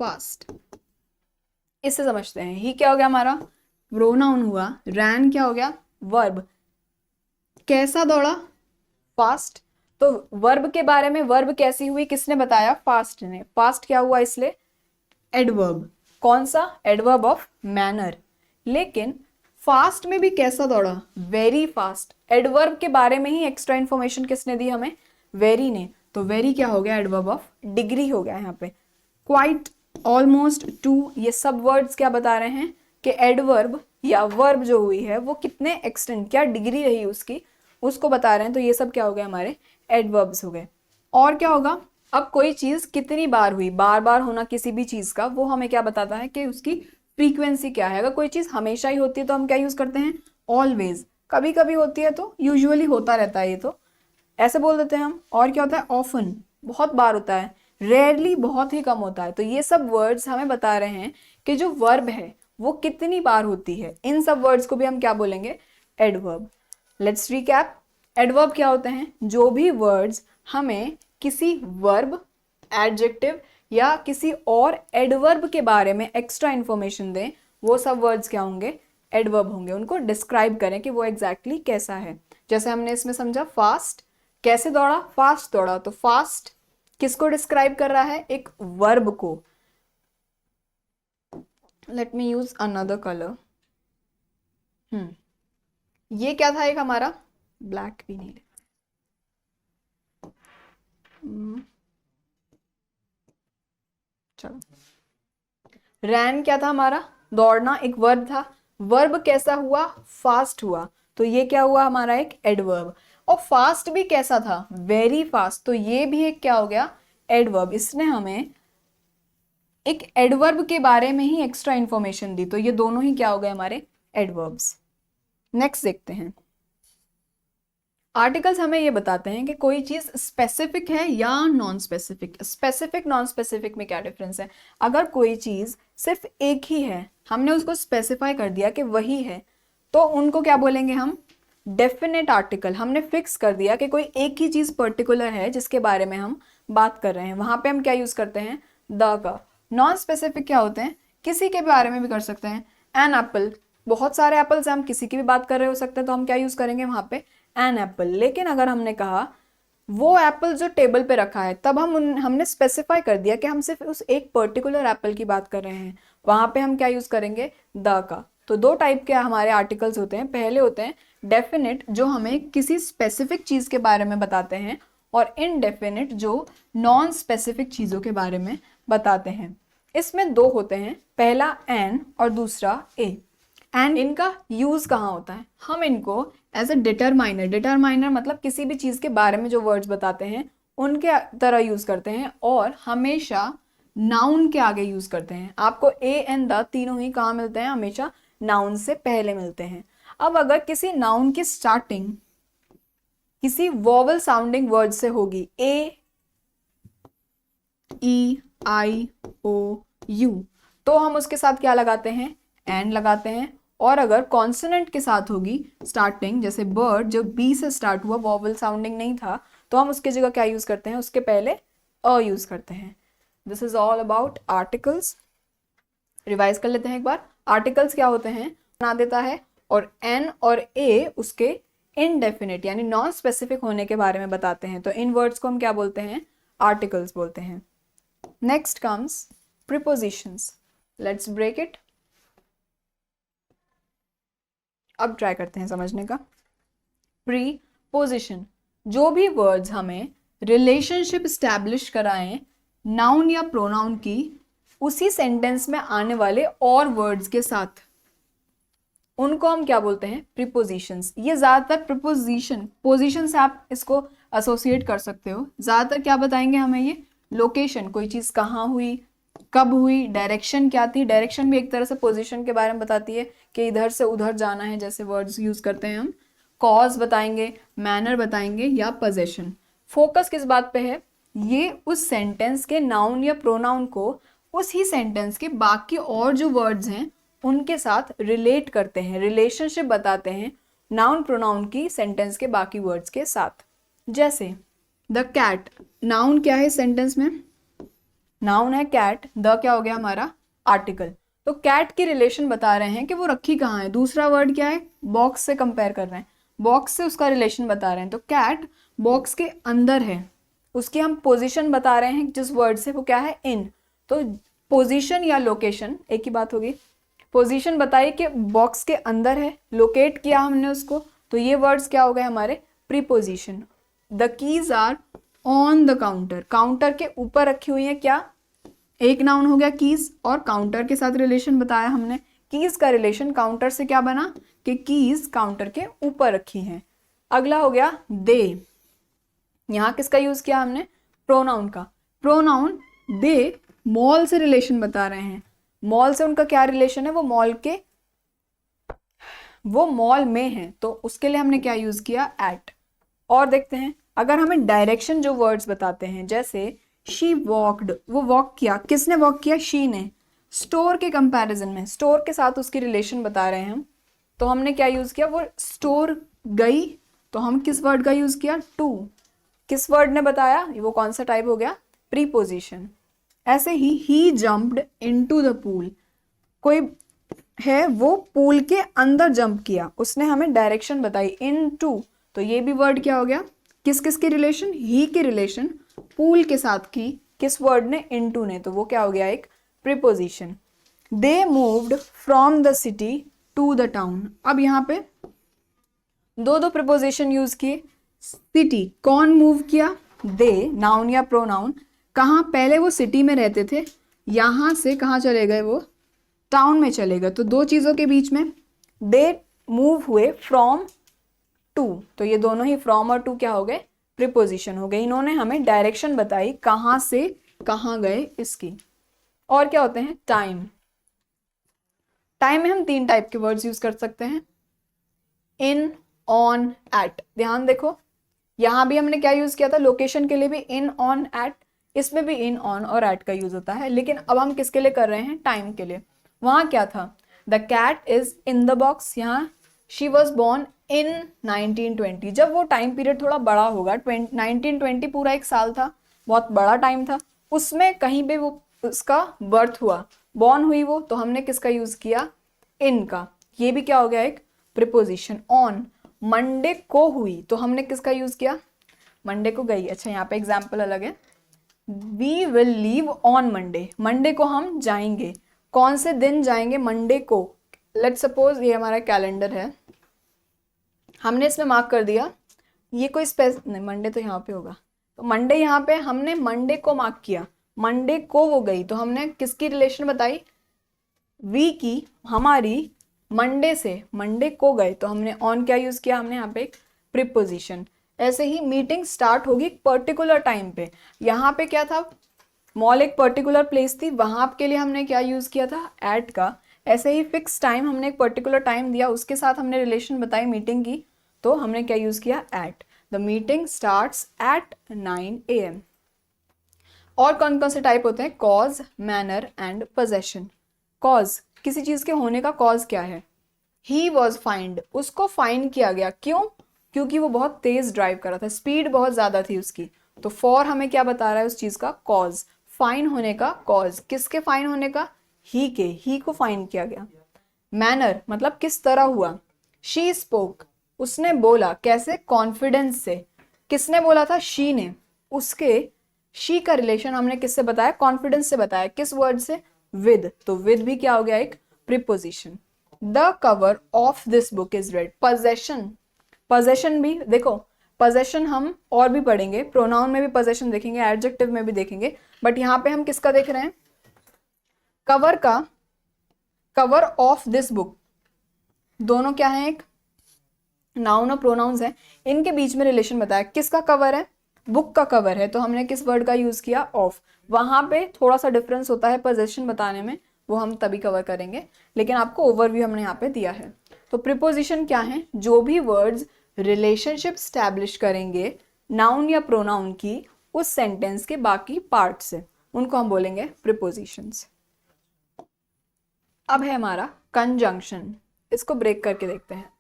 fast. इससे समझते हैं ही क्या हो गया हमारा, प्रोनाउन हुआ। रैन क्या हो गया, वर्ब। कैसा दौड़ा, फास्ट। तो वर्ब के बारे में, वर्ब कैसी हुई किसने बताया, फास्ट ने। फास्ट क्या हुआ इसलिए एडवर्ब। कौन सा, एडवर्ब ऑफ मैनर। लेकिन फास्ट में भी कैसा दौड़ा, वेरी फास्ट। एडवर्ब के बारे में ही एक्स्ट्रा इंफॉर्मेशन किसने दी हमें, वेरी ने। तो वेरी क्या हो गया, एडवर्ब ऑफ डिग्री हो गया यहाँ पे। क्वाइट, ऑलमोस्ट, टू, ये सब वर्ड्स क्या बता रहे हैं कि एडवर्ब या वर्ब जो हुई है वो कितने एक्सटेंट, क्या डिग्री रही उसकी, उसको बता रहे हैं। तो ये सब क्या हो गए हमारे एडवर्ब्स हो गए। और क्या होगा, अब कोई चीज कितनी बार हुई, बार बार होना किसी भी चीज का, वो हमें क्या बताता है कि उसकी फ्रीक्वेंसी क्या है। अगर कोई चीज हमेशा ही होती है तो हम क्या यूज करते हैं, ऑलवेज। कभी कभी होती है तो यूजुअली होता रहता है, ये तो ऐसे बोल देते हैं हम। और क्या होता है, ऑफन, बहुत बार होता है। रेयरली, बहुत ही कम होता है। तो ये सब वर्ड्स हमें बता रहे हैं कि जो वर्ब है वो कितनी बार होती है। इन सब वर्ड्स को भी हम क्या बोलेंगे, एडवर्ब। Let's recap. एडवर्ब क्या होते हैं, जो भी वर्ड्स हमें किसी वर्ब, एडजेक्टिव या किसी और एडवर्ब के बारे में एक्स्ट्रा इंफॉर्मेशन दें, वो सब वर्ड्स क्या होंगे, एडवर्ब होंगे। उनको डिस्क्राइब करें कि वो एग्जैक्टली कैसा है। जैसे हमने इसमें समझा फास्ट, कैसे दौड़ा, फास्ट दौड़ा। तो फास्ट किसको डिस्क्राइब कर रहा है, एक वर्ब को। Let me use another colour. ये क्या था, एक हमारा ब्लैक भी नहीं ले। चलो, रैन क्या था हमारा, दौड़ना, एक वर्ब था। वर्ब कैसा हुआ, फास्ट हुआ। तो ये क्या हुआ हमारा, एक एडवर्ब। और फास्ट भी कैसा था, वेरी फास्ट। तो ये भी एक क्या हो गया, एडवर्ब। इसने हमें एक एडवर्ब के बारे में ही एक्स्ट्रा इंफॉर्मेशन दी। तो ये दोनों ही क्या हो गए हमारे एडवर्ब्स। नेक्स्ट देखते हैं। आर्टिकल्स हमें ये बताते हैं कि कोई चीज स्पेसिफिक है या non specific. Specific non specific में क्या डिफरेंस है, अगर कोई चीज सिर्फ एक ही है, हमने उसको स्पेसिफाई कर दिया कि वही है, तो उनको क्या बोलेंगे हम, डेफिनेट आर्टिकल। हमने फिक्स कर दिया कि कोई एक ही चीज पर्टिकुलर है जिसके बारे में हम बात कर रहे हैं, वहां पे हम क्या यूज करते हैं, द का। नॉन स्पेसिफिक क्या होते हैं, किसी के बारे में भी कर सकते हैं। एन एप्पल, बहुत सारे एप्पल्स हैं, हम किसी की भी बात कर रहे हो सकते हैं, तो हम क्या यूज करेंगे वहां पे, एन एप्पल। लेकिन अगर हमने कहा वो एप्पल जो टेबल पे रखा है, तब हमने स्पेसिफाई कर दिया कि हम सिर्फ उस एक पर्टिकुलर एप्पल की बात कर रहे हैं, वहां पे हम क्या यूज करेंगे, द का। तो दो टाइप के हमारे आर्टिकल्स होते हैं। पहले होते हैं डेफिनेट, जो हमें किसी स्पेसिफिक चीज के बारे में बताते हैं, और इनडेफिनेट, जो नॉन स्पेसिफिक चीजों के बारे में बताते हैं। इसमें दो होते हैं, पहला एन और दूसरा ए। एंड इनका यूज कहाँ होता है, हम इनको एज अ डिटरमाइनर, डिटरमाइनर मतलब किसी भी चीज के बारे में जो वर्ड्स बताते हैं उनके तरह यूज करते हैं, और हमेशा नाउन के आगे यूज करते हैं। आपको ए एंड द तीनों ही कहाँ मिलते हैं, हमेशा नाउन से पहले मिलते हैं। अब अगर किसी नाउन की स्टार्टिंग किसी वोवल साउंडिंग वर्ड से होगी, ए, ई, आई, ओ, यू, तो हम उसके साथ क्या लगाते हैं, एंड लगाते हैं। और अगर कॉन्सोनेंट के साथ होगी स्टार्टिंग, जैसे बर्ड जो बी से स्टार्ट हुआ, वॉवल साउंडिंग नहीं था, तो हम उसके जगह क्या यूज करते हैं, उसके पहले अ यूज करते हैं। This is all about articles. Revise कर लेते हैं एक बार। आर्टिकल्स क्या होते हैं, बना देता है, और एन और ए उसके इनडेफिनेट यानी नॉन स्पेसिफिक होने के बारे में बताते हैं। तो इन वर्ड्स को हम क्या बोलते हैं, आर्टिकल्स बोलते हैं। Next comes prepositions. Let's break it. अब ट्राई करते हैं समझने का। प्रीपोजिशन, जो भी वर्ड्स हमें रिलेशनशिप स्टैब्लिश कराएं नाउन या प्रोनाउन की उसी सेंटेंस में आने वाले और वर्ड्स के साथ, उनको हम क्या बोलते हैं, प्रीपोजिशंस। ये ज्यादातर प्रीपोजिशन, पोजीशन से आप इसको एसोसिएट कर सकते हो। ज्यादातर क्या बताएंगे हमें, ये लोकेशन, कोई चीज कहाँ हुई, कब हुई, डायरेक्शन क्या थी। डायरेक्शन भी एक तरह से पोजीशन के बारे में बताती है कि इधर से उधर जाना है, जैसे वर्ड्स यूज करते हैं हम। कॉज बताएंगे, मैनर बताएंगे, या पोजेशन। फोकस किस बात पे है, ये उस सेंटेंस के नाउन या प्रोनाउन को उसी सेंटेंस के बाकी और जो वर्ड्स हैं उनके साथ रिलेट करते हैं, रिलेशनशिप बताते हैं नाउन प्रोनाउन की सेंटेंस के बाकी वर्ड्स के साथ। जैसे द कैट, नाउन क्या है सेंटेंस में, नाउन है कैट, द क्या हो गया हमारा आर्टिकल। तो कैट की रिलेशन बता रहे हैं कि वो रखी कहाँ है। दूसरा वर्ड क्या है, बॉक्स से कंपेयर कर रहे हैं, बॉक्स से उसका रिलेशन बता रहे हैं। तो कैट बॉक्स के अंदर है, उसकी हम पोजीशन बता रहे हैं जिस वर्ड से, वो क्या है इन। तो पोजीशन या लोकेशन एक ही बात होगी। पोजीशन बताई कि बॉक्स के अंदर है, लोकेट किया हमने उसको, तो ये वर्ड्स क्या हो गए हमारे preposition. The keys are on the counter, counter के ऊपर रखी हुई है, क्या एक नाउन हो गया कीज, और काउंटर के साथ रिलेशन बताया हमने। कीज का रिलेशन काउंटर से क्या बना कि कीज काउंटर के ऊपर रखी हैं। अगला हो गया दे, यहाँ किसका यूज किया हमने, प्रोनाउन का। प्रोनाउन दे मॉल से रिलेशन बता रहे हैं, मॉल से उनका क्या रिलेशन है, वो मॉल में है, तो उसके लिए हमने क्या यूज किया एट। और देखते हैं अगर हमें डायरेक्शन जो वर्ड्स बताते हैं, जैसे शी वॉकड, वो वॉक किया, किसने वॉक किया, शी ने। स्टोर के कंपैरिजन में, स्टोर के साथ उसकी रिलेशन बता रहे हैं हम, तो हमने क्या यूज किया, वो स्टोर गई, तो हम किस वर्ड का यूज किया टू। किस वर्ड ने बताया, वो कौन सा टाइप हो गया प्रीपोजिशन। ऐसे ही जंप्ड इनटू द पूल, कोई है वो पूल के अंदर जंप किया, उसने हमें डायरेक्शन बताई इनटू, तो ये भी वर्ड क्या हो गया, किस किस की रिलेशन, ही की रिलेशन पूल के साथ की, किस वर्ड ने, इनटू ने, तो वो क्या हो गया एक preposition. They moved from the city to the town, अब यहाँ पे दो दो प्रीपोजिशन यूज किए। सिटी कौन मूव किया, दे नाउन या प्रोनाउन, कहाँ, पहले वो सिटी में रहते थे, यहाँ से कहाँ चले गए, वो टाउन में चले गए, तो दो चीज़ों के बीच में दे मूव हुए फ्रॉम टू, तो ये दोनों ही फ्रॉम और टू क्या हो गए प्रीपोजिशन हो गए। इन्होंने हमें डायरेक्शन बताई कहाँ से कहाँ गए इसकी। और क्या होते हैं टाइम, टाइम में हम तीन टाइप के वर्ड्स यूज कर सकते हैं, इन ऑन एट। ध्यान देखो यहाँ भी हमने क्या यूज किया था, लोकेशन के लिए भी इन ऑन एट, इसमें भी इन ऑन और एट का यूज होता है, लेकिन अब हम किसके लिए कर रहे हैं टाइम के लिए। वहां क्या था, the cat is in the box, यहाँ शी वॉज बोर्न इन 1920, जब वो टाइम पीरियड थोड़ा बड़ा होगा, 1920 पूरा एक साल था, बहुत बड़ा टाइम था, उसमें कहीं पे वो उसका बर्थ हुआ, बॉर्न हुई वो, तो हमने किसका यूज किया इन का। ये भी क्या हो गया एक प्रीपोजिशन। ऑन मंडे को हुई, तो हमने किसका यूज किया, मंडे को गई। अच्छा यहाँ पे एग्जाम्पल अलग है, we will leave on Monday, Monday को हम जाएंगे, कौन से दिन जाएंगे, मंडे को। लेट्स सपोज ये हमारा कैलेंडर है, हमने इसमें मार्क कर दिया, ये कोई नहीं, मंडे तो यहाँ पे होगा, तो मंडे यहाँ पे हमने मंडे को मार्क किया, मंडे को वो गई, तो हमने किसकी रिलेशन बताई, वी की, हमारी मंडे से मंडे को गए, तो हमने ऑन क्या यूज किया, हमने यहाँ पे एक प्रीपोजिशन। ऐसे ही मीटिंग स्टार्ट होगी एक पर्टिकुलर टाइम पे, यहाँ पे क्या था मॉल एक पर्टिकुलर प्लेस थी, वहां के लिए हमने क्या यूज किया था एट का। ऐसे ही फिक्स टाइम, हमने एक पर्टिकुलर टाइम दिया, उसके साथ हमने रिलेशन बताई मीटिंग की, तो हमने क्या यूज किया at. The meeting starts at 9 AM। और कौन कौन से टाइप होते हैं, cause, manner and possession. Cause किसी चीज के होने का कॉज क्या है, ही वॉज फाइंड, उसको फाइन किया गया, क्यों, क्योंकि वो बहुत तेज ड्राइव कर रहा था, स्पीड बहुत ज्यादा थी उसकी, तो फॉर हमें क्या बता रहा है उस चीज का कॉज, फाइन होने का कॉज, किसके फाइन होने का, ही के, ही को फाइन किया गया। मैनर मतलब किस तरह हुआ, शी स्पोक, उसने बोला, कैसे, कॉन्फिडेंस से, किसने बोला था, शी ने, उसके शी का रिलेशन हमने किससे बताया, कॉन्फिडेंस से बताया, किस वर्ड से, विद, तो विद भी क्या हो गया एक preposition. The cover of this book is red, possession, possession भी देखो, पोजेशन हम और भी पढ़ेंगे, प्रोनाउन में भी पोजेशन देखेंगे, एडजेक्टिव में भी देखेंगे, बट यहाँ पे हम किसका देख रहे हैं, कवर का, कवर ऑफ दिस बुक, दोनों क्या है एक नाउन और प्रोनाउंस है, इनके बीच में रिलेशन बताया, किसका कवर है, बुक का कवर है, तो हमने किस वर्ड का यूज किया ऑफ। वहां पे थोड़ा सा डिफरेंस होता है पोजेशन बताने में, वो हम तभी कवर करेंगे, लेकिन आपको ओवरव्यू हमने यहाँ पे दिया है। तो प्रीपोजिशन क्या है, जो भी वर्ड्स रिलेशनशिप स्टैब्लिश करेंगे नाउन या प्रोनाउन की उस सेंटेंस के बाकी पार्ट से, उनको हम बोलेंगे प्रीपोजिशंस। अब है हमारा कंजंक्शन, इसको ब्रेक करके देखते हैं।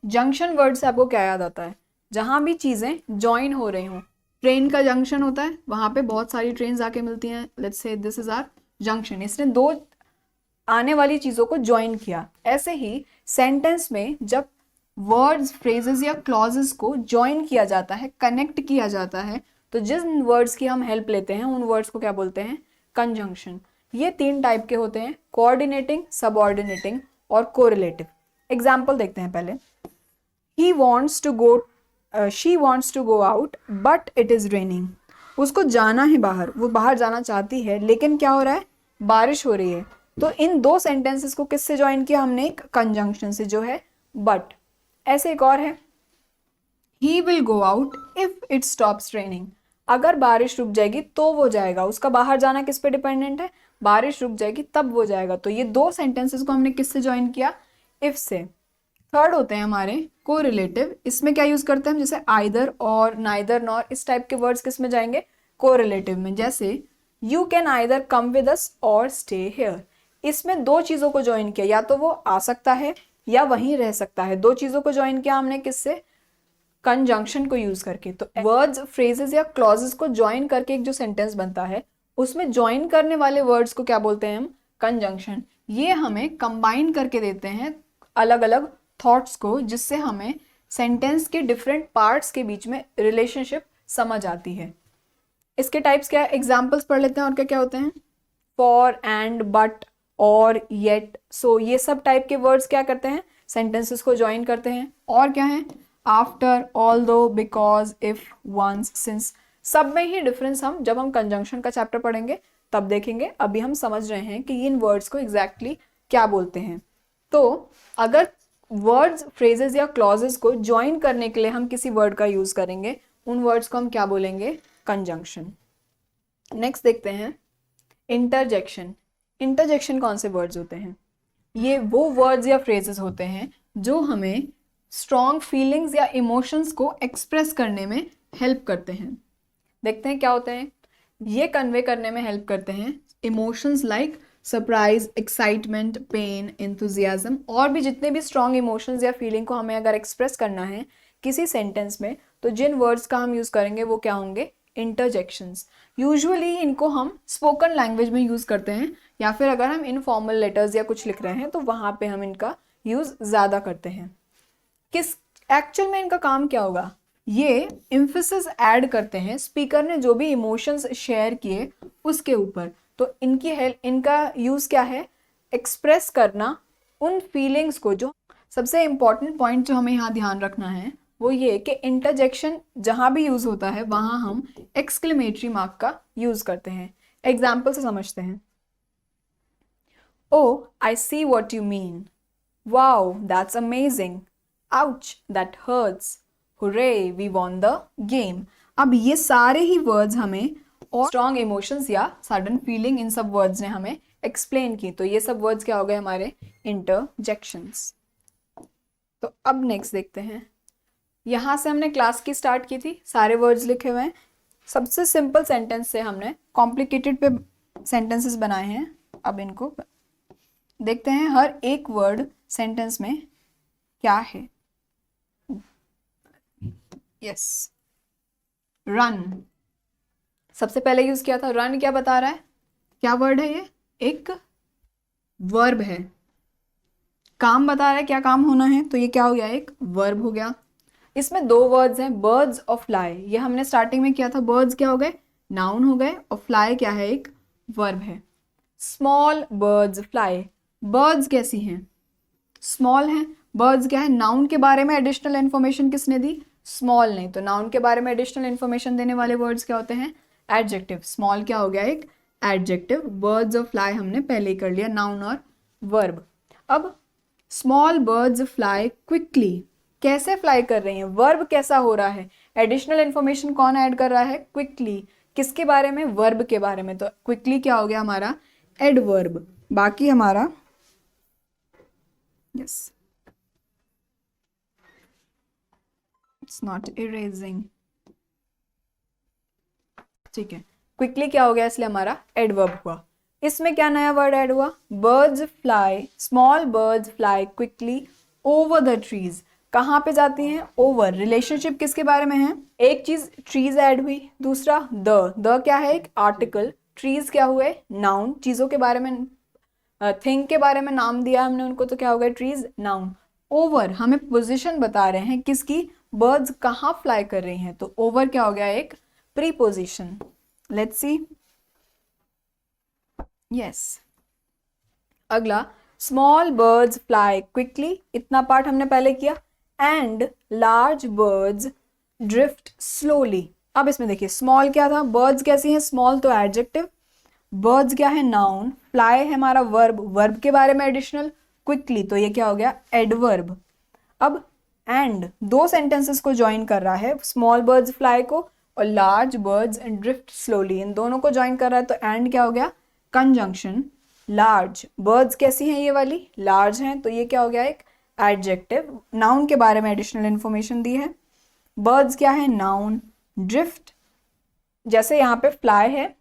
जंक्शन वर्ड से आपको क्या याद आता है, जहां भी चीजें ज्वाइन हो रही हों, ट्रेन का जंक्शन होता है, वहां पे बहुत सारी ट्रेन आके मिलती हैं, let's say this is our junction. इसने दो आने वाली चीजों को ज्वाइन किया। ऐसे ही सेंटेंस में जब वर्ड्स, फ्रेजेस या क्लॉजेस को ज्वाइन किया जाता है, कनेक्ट किया जाता है, तो जिन वर्ड्स की हम हेल्प लेते हैं उन वर्ड्स को क्या बोलते हैं? कंजंक्शन। ये 3 टाइप के होते हैं, कोऑर्डिनेटिंग, सबऑर्डिनेटिंग और कोरिलेटिव। एग्जाम्पल देखते हैं पहले। He wants to go, she wants to go out but it is raining. उसको जाना है बाहर, वो बाहर जाना चाहती है, लेकिन क्या हो रहा है? बारिश हो रही है। तो इन दो सेंटेंसेस को किससे ज्वाइन किया हमने? एक कंजंक्शन से, जो है बट। ऐसे एक और है, he will go out if it stops raining. अगर बारिश रुक जाएगी तो वो जाएगा। उसका बाहर जाना किस पे डिपेंडेंट है? बारिश रुक जाएगी तब वो जाएगा। तो ये दो सेंटेंसेस को हमने किससे ज्वाइन किया? इफ से। थर्ड होते हैं हमारे कोरिलेटिव। इसमें क्या यूज करते हैं हम? जैसे आइदर और, नाइदर नॉर, इस टाइप के वर्ड्स किस में जाएंगे? कोरिलेटिव में। जैसे you can either come with us और स्टे हियर। इसमें दो चीजों को ज्वाइन किया, या तो वो आ सकता है या वहीं रह सकता है। दो चीजों को ज्वाइन किया हमने किससे? कंजंक्शन को यूज करके। तो वर्ड्स, फ्रेजेस या क्लॉजेस को ज्वाइन करके एक जो सेंटेंस बनता है, उसमें ज्वाइन करने वाले वर्ड्स को क्या बोलते हैं हम? कंजंक्शन। ये हमें कंबाइन करके देते हैं अलग अलग थॉट्स को, जिससे हमें सेंटेंस के डिफरेंट पार्ट्स के बीच में रिलेशनशिप समझ आती है। इसके टाइप्स क्या है? एग्जाम्पल्स पढ़ लेते हैं और क्या क्या होते हैं। फॉर, एंड, बट, और, येट, सो, ये सब टाइप के वर्ड्स क्या करते हैं? सेंटेंसेस को ज्वाइन करते हैं। और क्या है? After, although, because, if, once, since. सब में ही डिफरेंस हम जब हम कंजंक्शन का चैप्टर पढ़ेंगे तब देखेंगे। अभी हम समझ रहे हैं कि इन वर्ड्स को एग्जैक्टली क्या बोलते हैं। तो अगर वर्ड्स, फ्रेजेस या क्लॉजेस को ज्वाइन करने के लिए हम किसी वर्ड का यूज करेंगे, उन वर्ड्स को हम क्या बोलेंगे? कंजंक्शन। नेक्स्ट देखते हैं इंटरजेक्शन। इंटरजेक्शन कौन से वर्ड्स होते हैं? ये वो वर्ड्स या फ्रेजेस होते हैं जो हमें स्ट्रॉन्ग फीलिंग्स या इमोशंस को एक्सप्रेस करने में हेल्प करते हैं। देखते हैं क्या होते हैं। ये कन्वे करने में हेल्प करते हैं emotions like surprise, excitement, pain, enthusiasm, और भी जितने भी स्ट्रॉन्ग इमोशंस या फीलिंग को हमें अगर एक्सप्रेस करना है किसी सेंटेंस में, तो जिन वर्ड्स का हम यूज़ करेंगे वो क्या होंगे? इंटरजेक्शंस। यूजुअली इनको हम स्पोकन लैंग्वेज में यूज़ करते हैं, या फिर अगर हम इनफॉर्मल लेटर्स या कुछ लिख रहे हैं तो वहाँ पे हम इनका यूज़ ज़्यादा करते हैं। किस एक्चुअल में इनका काम क्या होगा? ये एम्फेसिस ऐड करते हैं स्पीकर ने जो भी इमोशंस शेयर किए उसके ऊपर। तो इनकी हेल्प, इनका यूज़ क्या है? एक्सप्रेस करना उन फीलिंग्स को। जो सबसे इम्पॉर्टेंट पॉइंट जो हमें यहाँ ध्यान रखना है वो ये कि इंटरजेक्शन जहाँ भी यूज़ होता है वहाँ हम एक्सक्लेमेटरी मार्क का यूज़ करते हैं। एग्जाम्पल से समझते हैं। Oh, I see what you mean. Wow, that's amazing. Ouch, that hurts. Hooray, we won the game. अब ये सारे ही वर्ड्स हमें और स्ट्रॉन्ग इमोशंस या सडन फीलिंग, इन सब वर्ड्स ने हमें एक्सप्लेन की। तो ये सब वर्ड्स क्या हो गए? हमारे इंटरजेक्शंस। तो अब नेक्स्ट देखते हैं। यहाँ से हमने क्लास की स्टार्ट की थी, सारे वर्ड्स लिखे हुए हैं। सबसे सिंपल सेंटेंस से हमने कॉम्प्लिकेटेड पे सेंटेंसेस बनाए हैं। अब इनको देखते हैं हर एक वर्ड सेंटेंस में क्या है। यस, रन सबसे पहले यूज किया था। रन क्या बता रहा है? क्या वर्ड है ये? एक वर्ब है। काम बता रहा है क्या काम होना है, तो ये क्या हो गया? एक वर्ब हो गया। इसमें दो वर्ड्स हैं, बर्ड्स और फ्लाई। ये हमने स्टार्टिंग में किया था। बर्ड्स क्या हो गए? नाउन हो गए, और फ्लाई क्या है? एक वर्ब है। Small birds fly. बर्ड्स कैसी हैं? स्मॉल हैं। बर्ड्स क्या है? नाउन के बारे में एडिशनल इन्फॉर्मेशन किसने दी? स्मॉल ने। तो नाउन के बारे में एडिशनल इन्फॉर्मेशन देने वाले वर्ड्स क्या होते हैं? एडजेक्टिव। स्मॉल क्या हो गया? एक एडजेक्टिव। बर्ड्स और फ्लाई हमने पहले ही कर लिया, नाउन और वर्ब। अब स्मॉल बर्ड्स फ्लाई क्विकली। कैसे फ्लाई कर रही हैं? वर्ब कैसा हो रहा है? एडिशनल इन्फॉर्मेशन कौन ऐड कर रहा है? क्विकली। किसके बारे में? वर्ब के बारे में। तो क्विकली क्या हो गया हमारा? एडवर्ब। बाकी हमारा yes, it's not erasing, ठीक है। क्विकली क्या हो गया? इसलिए हमारा एडवर्ब हुआ। इसमें क्या नया वर्ड ऐड हुआ? Birds fly, small birds fly quickly over the trees. कहाँ पे जाती हैं, ओवर। रिलेशनशिप किसके बारे में है, एक चीज ट्रीज ऐड हुई, दूसरा द क्या है, एक आर्टिकल, ट्रीज क्या हुए, नाउन, चीजों के बारे में, थिंग के बारे में नाम दिया हमने उनको, तो क्या हो गया, ट्रीज, नाउन। ओवर हमें पोजीशन बता रहे हैं किसकी, बर्ड्स कहाँ फ्लाई कर रही हैं, तो ओवर क्या हो गया, एक प्रीपोजिशन। Let's see, yes. अगला, स्मॉल बर्ड्स फ्लाई क्विकली, इतना पार्ट हमने पहले किया। And large birds drift slowly. अब इसमें देखिए, स्मॉल क्या था, बर्ड्स कैसी हैं, स्मॉल तो एडजेक्टिव, बर्ड्स क्या है, नाउन, फ्लाई है हमारा वर्ब, वर्ब के बारे में एडिशनल, क्विकली तो ये क्या हो गया, एडवर्ब। अब एंड दो सेंटेंसेस को ज्वाइन कर रहा है, स्मॉल बर्ड्स फ्लाई को और लार्ज बर्ड्स ड्रिफ्ट स्लोली, इन दोनों को ज्वाइन कर रहा है, तो एंड क्या हो गया, कंजंक्शन। लार्ज बर्ड्स कैसी हैं, ये वाली लार्ज हैं, तो ये क्या हो गया, एक एडजेक्टिव, नाउन के बारे में एडिशनल इन्फॉर्मेशन दी है। बर्ड्स क्या है, नाउन, ड्रिफ्ट जैसे यहाँ पे फ्लाई है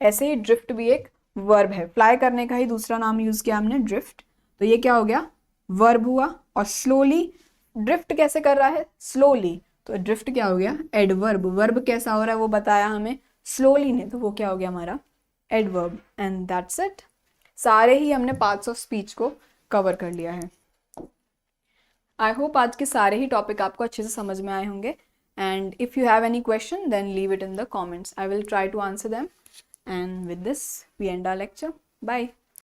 ऐसे ही ड्रिफ्ट भी एक वर्ब है, फ्लाई करने का ही दूसरा नाम यूज किया हमने, ड्रिफ्ट, तो ये क्या हो गया, वर्ब हुआ। और स्लोली, ड्रिफ्ट कैसे कर रहा है, स्लोली, तो ड्रिफ्ट क्या हो गया, एडवर्ब, वर्ब कैसा हो रहा है वो बताया हमें स्लोली ने, तो वो क्या हो गया हमारा एडवर्ब। एंड दैट्स इट, सारे ही हमने पार्ट्स ऑफ स्पीच को कवर कर लिया है। आई होप आज के सारे ही टॉपिक आपको अच्छे से समझ में आए होंगे। And if you have any question then leave it in the comments. I will try to answer them. And with this, we end our lecture. Bye.